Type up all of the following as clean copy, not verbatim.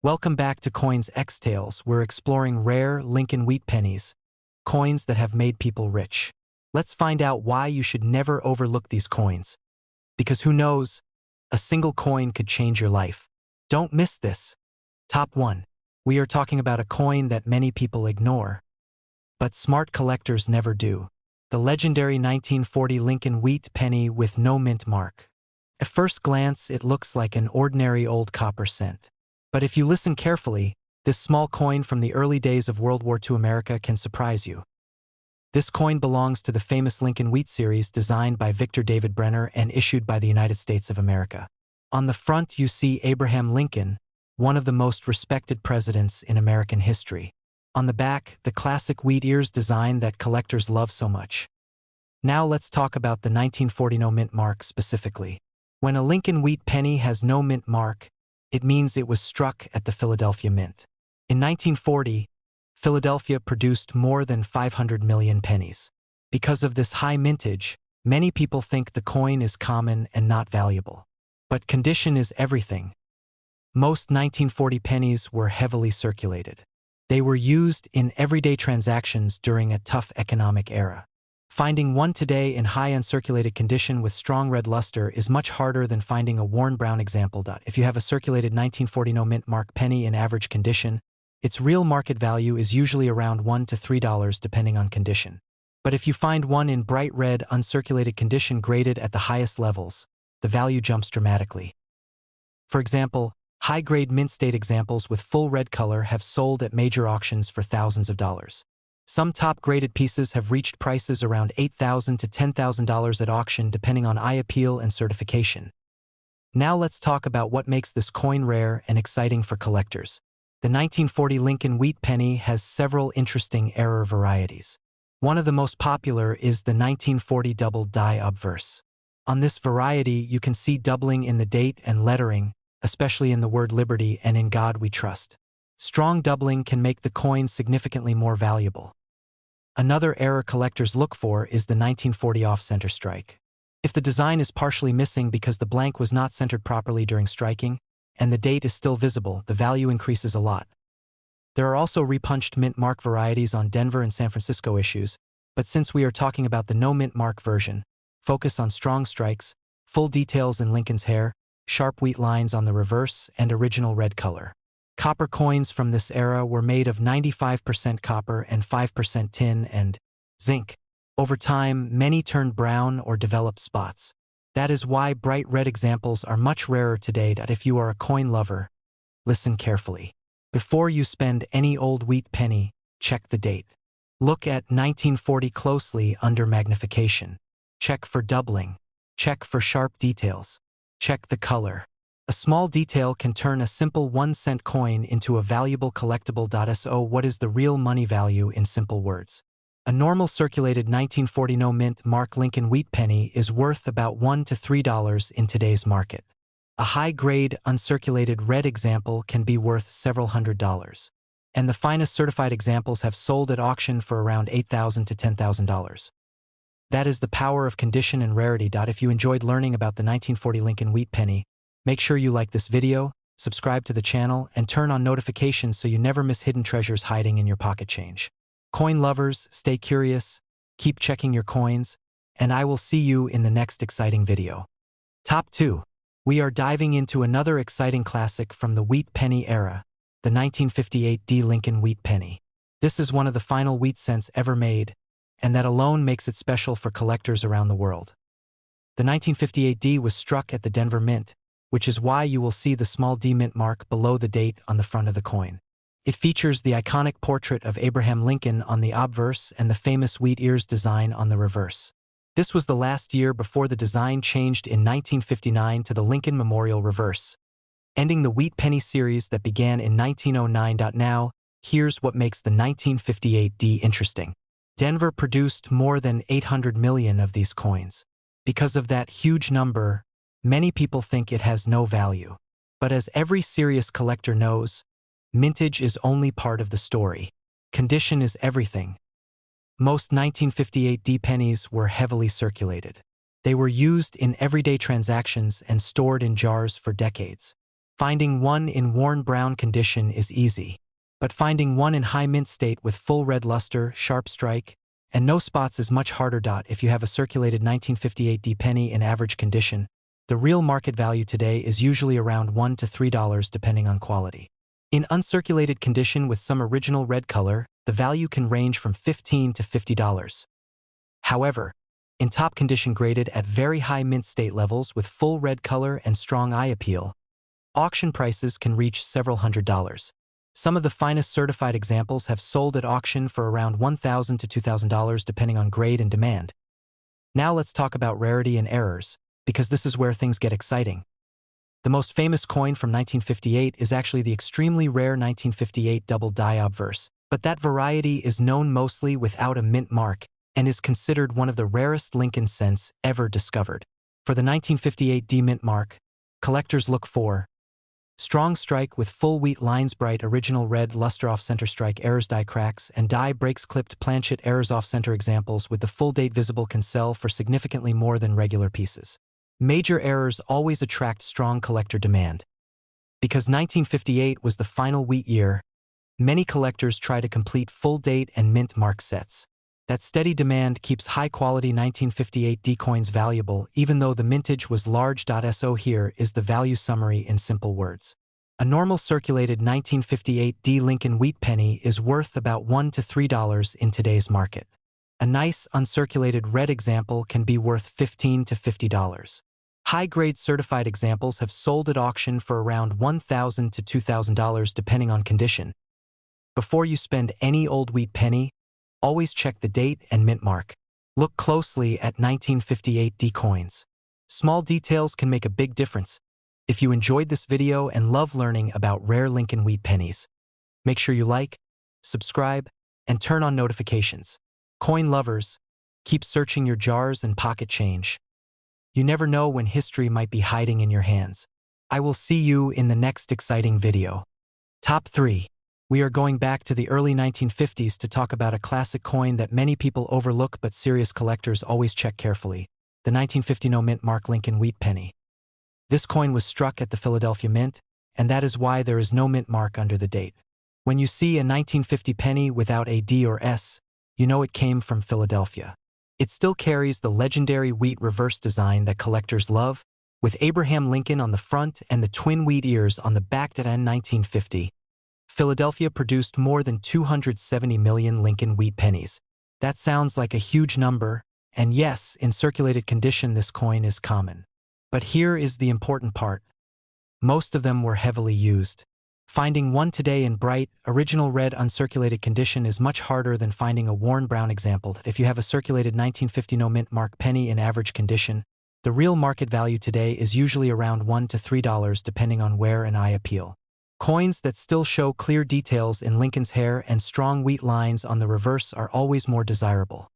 Welcome back to Coins X Tales. We're exploring rare Lincoln Wheat Pennies, coins that have made people rich. Let's find out why you should never overlook these coins. Because who knows, a single coin could change your life. Don't miss this. Top 1. We are talking about a coin that many people ignore, but smart collectors never do. The legendary 1940 Lincoln Wheat Penny with no mint mark. At first glance, it looks like an ordinary old copper cent. But if you listen carefully, this small coin from the early days of World War II America can surprise you. This coin belongs to the famous Lincoln Wheat series designed by Victor David Brenner and issued by the United States of America. On the front you see Abraham Lincoln, one of the most respected presidents in American history. On the back, the classic wheat ears design that collectors love so much. Now let's talk about the 1940 no mint mark specifically. When a Lincoln Wheat Penny has no mint mark, it means it was struck at the Philadelphia Mint. In 1940, Philadelphia produced more than 500 million pennies. Because of this high mintage, many people think the coin is common and not valuable. But condition is everything. Most 1940 pennies were heavily circulated. They were used in everyday transactions during a tough economic era. Finding one today in high uncirculated condition with strong red luster is much harder than finding a worn brown example. If you have a circulated 1940 no mint mark penny in average condition, its real market value is usually around $1 to $3 depending on condition. But if you find one in bright red uncirculated condition graded at the highest levels, the value jumps dramatically. For example, high-grade mint state examples with full red color have sold at major auctions for thousands of dollars. Some top-graded pieces have reached prices around $8,000 to $10,000 at auction depending on eye appeal and certification. Now let's talk about what makes this coin rare and exciting for collectors. The 1940 Lincoln Wheat Penny has several interesting error varieties. One of the most popular is the 1940 double die obverse. On this variety, you can see doubling in the date and lettering, especially in the word liberty and in God we trust. Strong doubling can make the coin significantly more valuable. Another error collectors look for is the 1940 off-center strike. If the design is partially missing because the blank was not centered properly during striking, and the date is still visible, the value increases a lot. There are also repunched mint mark varieties on Denver and San Francisco issues, but since we are talking about the no mint mark version, focus on strong strikes, full details in Lincoln's hair, sharp wheat lines on the reverse, and original red color. Copper coins from this era were made of 95% copper and 5% tin and zinc. Over time, many turned brown or developed spots. That is why bright red examples are much rarer today. If you are a coin lover, listen carefully. Before you spend any old wheat penny, check the date. Look at 1940 closely under magnification. Check for doubling. Check for sharp details. Check the color. A small detail can turn a simple 1-cent coin into a valuable collectible. So what is the real money value in simple words? A normal circulated 1940 no mint mark Lincoln Wheat Penny is worth about $1 to $3 in today's market. A high-grade, uncirculated red example can be worth several $100s. And the finest certified examples have sold at auction for around $8,000 to $10,000. That is the power of condition and rarity. If you enjoyed learning about the 1940 Lincoln Wheat Penny, make sure you like this video, subscribe to the channel, and turn on notifications so you never miss hidden treasures hiding in your pocket change. Coin lovers, stay curious, keep checking your coins, and I will see you in the next exciting video. Top 2. We are diving into another exciting classic from the wheat penny era, the 1958 D Lincoln Wheat Penny. This is one of the final wheat cents ever made, and that alone makes it special for collectors around the world. The 1958 D was struck at the Denver Mint, which is why you will see the small D mint mark below the date on the front of the coin. It features the iconic portrait of Abraham Lincoln on the obverse and the famous wheat ears design on the reverse. This was the last year before the design changed in 1959 to the Lincoln Memorial reverse, ending the wheat penny series that began in 1909. Now, here's what makes the 1958 D interesting. Denver produced more than 800 million of these coins. Because of that huge number, many people think it has no value. But as every serious collector knows, mintage is only part of the story. Condition is everything. Most 1958 D pennies were heavily circulated. They were used in everyday transactions and stored in jars for decades. Finding one in worn brown condition is easy, but finding one in high mint state with full red luster, sharp strike, and no spots is much harder. If you have a circulated 1958 D penny in average condition, the real market value today is usually around $1 to $3 depending on quality. In uncirculated condition with some original red color, the value can range from $15 to $50. However, in top condition graded at very high mint state levels with full red color and strong eye appeal, auction prices can reach several $100s. Some of the finest certified examples have sold at auction for around $1,000 to $2,000 depending on grade and demand. Now let's talk about rarity and errors, because this is where things get exciting. The most famous coin from 1958 is actually the extremely rare 1958 double die obverse, but that variety is known mostly without a mint mark and is considered one of the rarest Lincoln cents ever discovered. For the 1958 D mint mark, collectors look for strong strike with full wheat lines, bright original red luster, off center strike errors, die cracks, and die breaks, clipped planchet errors. Off center examples with the full date visible can sell for significantly more than regular pieces. Major errors always attract strong collector demand. Because 1958 was the final wheat year, many collectors try to complete full date and mint mark sets. That steady demand keeps high-quality 1958 D coins valuable, even though the mintage was large. So here is the value summary in simple words. A normal circulated 1958 D Lincoln Wheat Penny is worth about $1 to $3 in today's market. A nice uncirculated red example can be worth $15 to $50. High-grade certified examples have sold at auction for around $1,000 to $2,000 depending on condition. Before you spend any old wheat penny, always check the date and mint mark. Look closely at 1958 D coins. Small details can make a big difference. If you enjoyed this video and love learning about rare Lincoln Wheat Pennies, make sure you like, subscribe, and turn on notifications. Coin lovers, keep searching your jars and pocket change. You never know when history might be hiding in your hands. I will see you in the next exciting video. Top 3. We are going back to the early 1950s to talk about a classic coin that many people overlook but serious collectors always check carefully, the 1950 no mint mark Lincoln Wheat Penny. This coin was struck at the Philadelphia Mint, and that is why there is no mint mark under the date. When you see a 1950 penny without a D or S, you know it came from Philadelphia. It still carries the legendary wheat reverse design that collectors love, with Abraham Lincoln on the front and the twin wheat ears on the back. In 1950, Philadelphia produced more than 270 million Lincoln Wheat Pennies. That sounds like a huge number, and yes, in circulated condition this coin is common. But here is the important part. Most of them were heavily used. Finding one today in bright, original red uncirculated condition is much harder than finding a worn brown example. If you have a circulated 1950 no mint mark penny in average condition, the real market value today is usually around $1 to $3 depending on wear and eye appeal. Coins that still show clear details in Lincoln's hair and strong wheat lines on the reverse are always more desirable.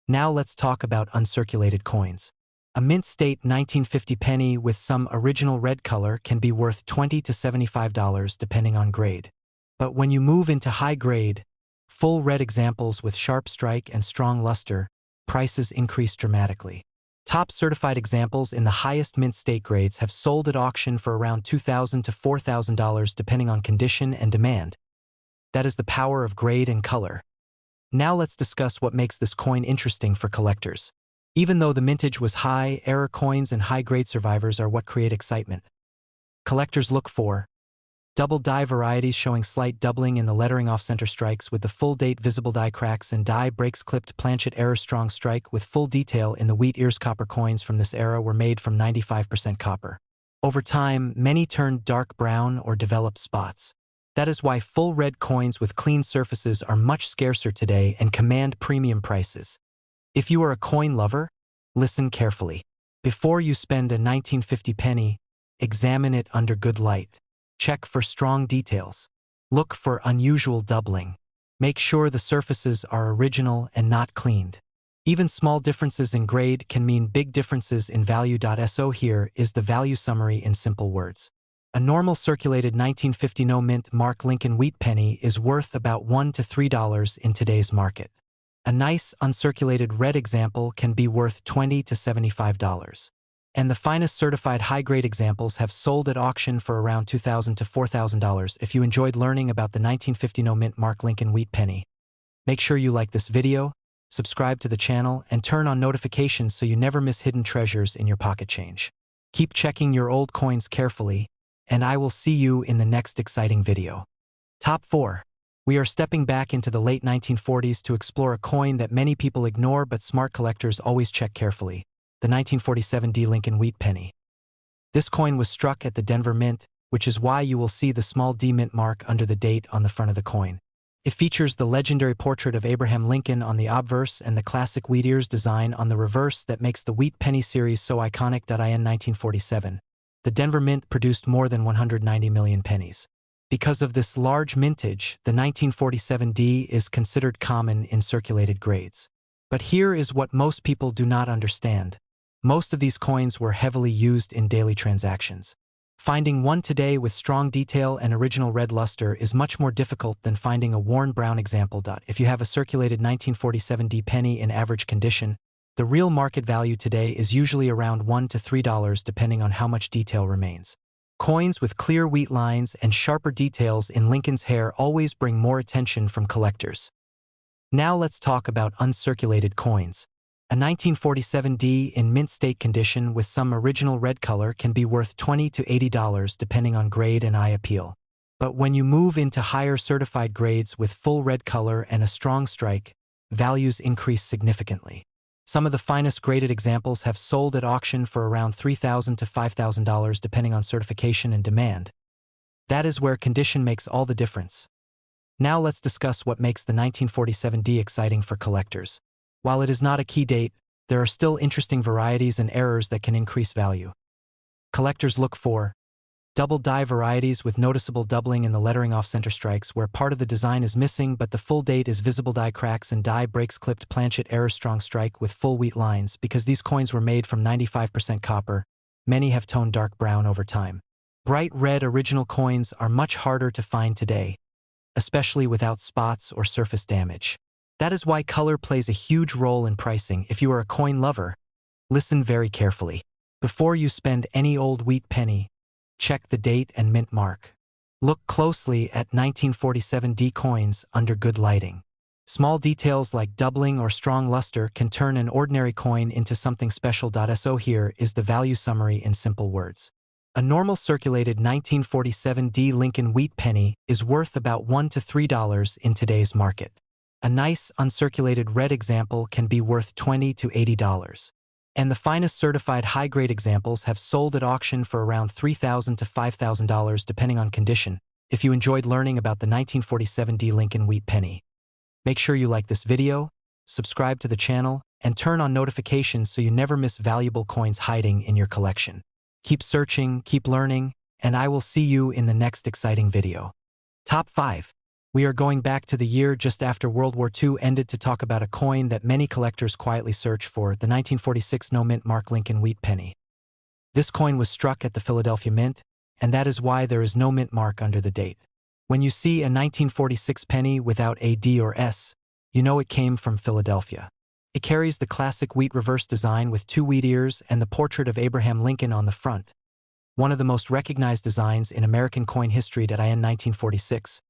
Now let's talk about uncirculated coins. A mint state 1950 penny with some original red color can be worth $20 to $75 depending on grade. But when you move into high grade, full red examples with sharp strike and strong luster, prices increase dramatically. Top certified examples in the highest mint state grades have sold at auction for around $2,000 to $4,000 depending on condition and demand. That is the power of grade and color. Now let's discuss what makes this coin interesting for collectors. Even though the mintage was high, error coins and high-grade survivors are what create excitement. Collectors look for double die varieties showing slight doubling in the lettering, off-center strikes with the full date visible, die cracks and die breaks, clipped planchet error, strong strike with full detail in the wheat ears. Copper coins from this era were made from 95% copper. Over time, many turned dark brown or developed spots. That is why full red coins with clean surfaces are much scarcer today and command premium prices. If you are a coin lover, listen carefully. Before you spend a 1950 penny, examine it under good light. Check for strong details. Look for unusual doubling. Make sure the surfaces are original and not cleaned. Even small differences in grade can mean big differences in value. So here is the value summary in simple words. A normal circulated 1950 no mint mark Lincoln Wheat Penny is worth about $1 to $3 in today's market. A nice uncirculated red example can be worth $20 to $75. And the finest certified high-grade examples have sold at auction for around $2,000 to $4,000. If you enjoyed learning about the 1950 no mint mark Lincoln Wheat Penny, make sure you like this video, subscribe to the channel, and turn on notifications so you never miss hidden treasures in your pocket change. Keep checking your old coins carefully, and I will see you in the next exciting video. Top 4. We are stepping back into the late 1940s to explore a coin that many people ignore but smart collectors always check carefully, the 1947 Lincoln Wheat Penny. This coin was struck at the Denver Mint, which is why you will see the small D mint mark under the date on the front of the coin. It features the legendary portrait of Abraham Lincoln on the obverse and the classic wheat ears design on the reverse that makes the Wheat Penny series so iconic. In 1947, the Denver Mint produced more than 190 million pennies. Because of this large mintage, the 1947 D is considered common in circulated grades. But here is what most people do not understand. Most of these coins were heavily used in daily transactions. Finding one today with strong detail and original red luster is much more difficult than finding a worn brown example. If you have a circulated 1947 D penny in average condition, the real market value today is usually around $1 to $3 depending on how much detail remains. Coins with clear wheat lines and sharper details in Lincoln's hair always bring more attention from collectors. Now let's talk about uncirculated coins. A 1947 D in mint state condition with some original red color can be worth $20 to $80 depending on grade and eye appeal. But when you move into higher certified grades with full red color and a strong strike, values increase significantly. Some of the finest graded examples have sold at auction for around $3,000 to $5,000 depending on certification and demand. That is where condition makes all the difference. Now let's discuss what makes the 1947 D exciting for collectors. While it is not a key date, there are still interesting varieties and errors that can increase value. Collectors look for double die varieties with noticeable doubling in the lettering off-center strikes where part of the design is missing but the full date is visible, die cracks and die breaks, clipped planchet error, strong strike with full wheat lines. Because these coins were made from 95% copper, many have toned dark brown over time. Bright red original coins are much harder to find today, especially without spots or surface damage. That is why color plays a huge role in pricing. If you are a coin lover, listen very carefully. Before you spend any old wheat penny, check the date and mint mark. Look closely at 1947 D coins under good lighting. Small details like doubling or strong luster can turn an ordinary coin into something special. So here is the value summary in simple words. A normal circulated 1947 D Lincoln Wheat Penny is worth about $1 to $3 in today's market. A nice, uncirculated red example can be worth $20 to $80. And the finest certified high-grade examples have sold at auction for around $3,000 to $5,000 depending on condition. If you enjoyed learning about the 1947 D Lincoln Wheat Penny, make sure you like this video, subscribe to the channel, and turn on notifications so you never miss valuable coins hiding in your collection. Keep searching, keep learning, and I will see you in the next exciting video. Top 5. We are going back to the year just after World War II ended to talk about a coin that many collectors quietly search for, the 1946 no mint mark Lincoln Wheat Penny. This coin was struck at the Philadelphia Mint, and that is why there is no mint mark under the date. When you see a 1946 penny without a D or S, you know it came from Philadelphia. It carries the classic wheat reverse design with 2 wheat ears and the portrait of Abraham Lincoln on the front. One of the most recognized designs in American coin history. In 1946,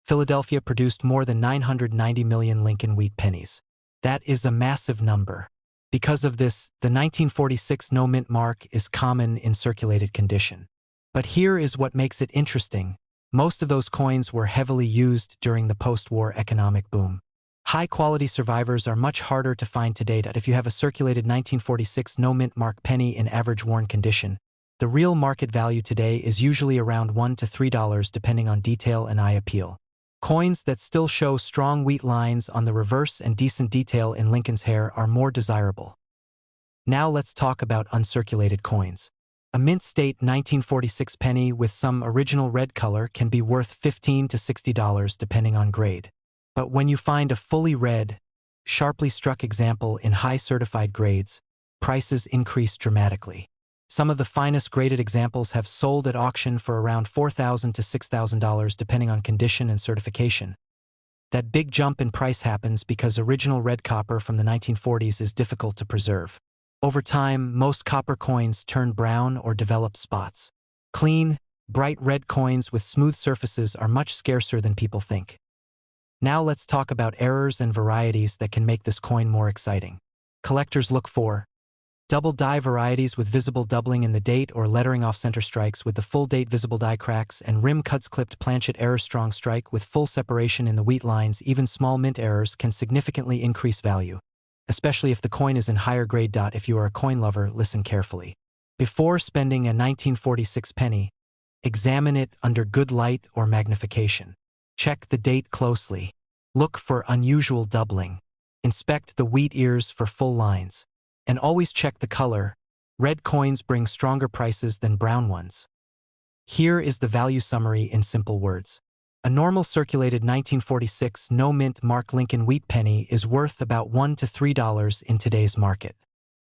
Philadelphia produced more than 990 million Lincoln Wheat Pennies. That is a massive number. Because of this, the 1946 no mint mark is common in circulated condition. But here is what makes it interesting. Most of those coins were heavily used during the post-war economic boom. High-quality survivors are much harder to find today. If you have a circulated 1946 no mint mark penny in average worn condition, the real market value today is usually around $1 to $3 depending on detail and eye appeal. Coins that still show strong wheat lines on the reverse and decent detail in Lincoln's hair are more desirable. Now let's talk about uncirculated coins. A mint state 1946 penny with some original red color can be worth $15 to $60 depending on grade. But when you find a fully red, sharply struck example in high certified grades, prices increase dramatically. Some of the finest graded examples have sold at auction for around $4,000 to $6,000 depending on condition and certification. That big jump in price happens because original red copper from the 1940s is difficult to preserve. Over time, most copper coins turn brown or develop spots. Clean, bright red coins with smooth surfaces are much scarcer than people think. Now let's talk about errors and varieties that can make this coin more exciting. Collectors look for double die varieties with visible doubling in the date or lettering off center strikes with the full date visible die cracks, and rim cuts clipped planchet error strong strike with full separation in the wheat lines. Even small mint errors can significantly increase value, especially if the coin is in higher grade. If you are a coin lover, listen carefully. Before spending a 1946 penny, examine it under good light or magnification. Check the date closely. Look for unusual doubling. Inspect the wheat ears for full lines. And always check the color. Red coins bring stronger prices than brown ones. Here is the value summary in simple words. A normal circulated 1946 no-mint mark Lincoln Wheat Penny is worth about $1 to $3 in today's market.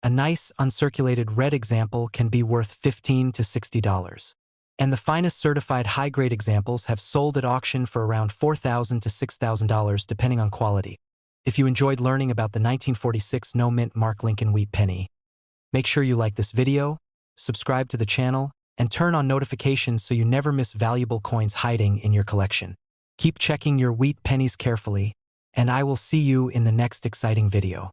A nice uncirculated red example can be worth $15 to $60. And the finest certified high-grade examples have sold at auction for around $4,000 to $6,000 depending on quality. If you enjoyed learning about the 1946 no-mint mark Lincoln Wheat Penny, make sure you like this video, subscribe to the channel, and turn on notifications so you never miss valuable coins hiding in your collection. Keep checking your wheat pennies carefully, and I will see you in the next exciting video.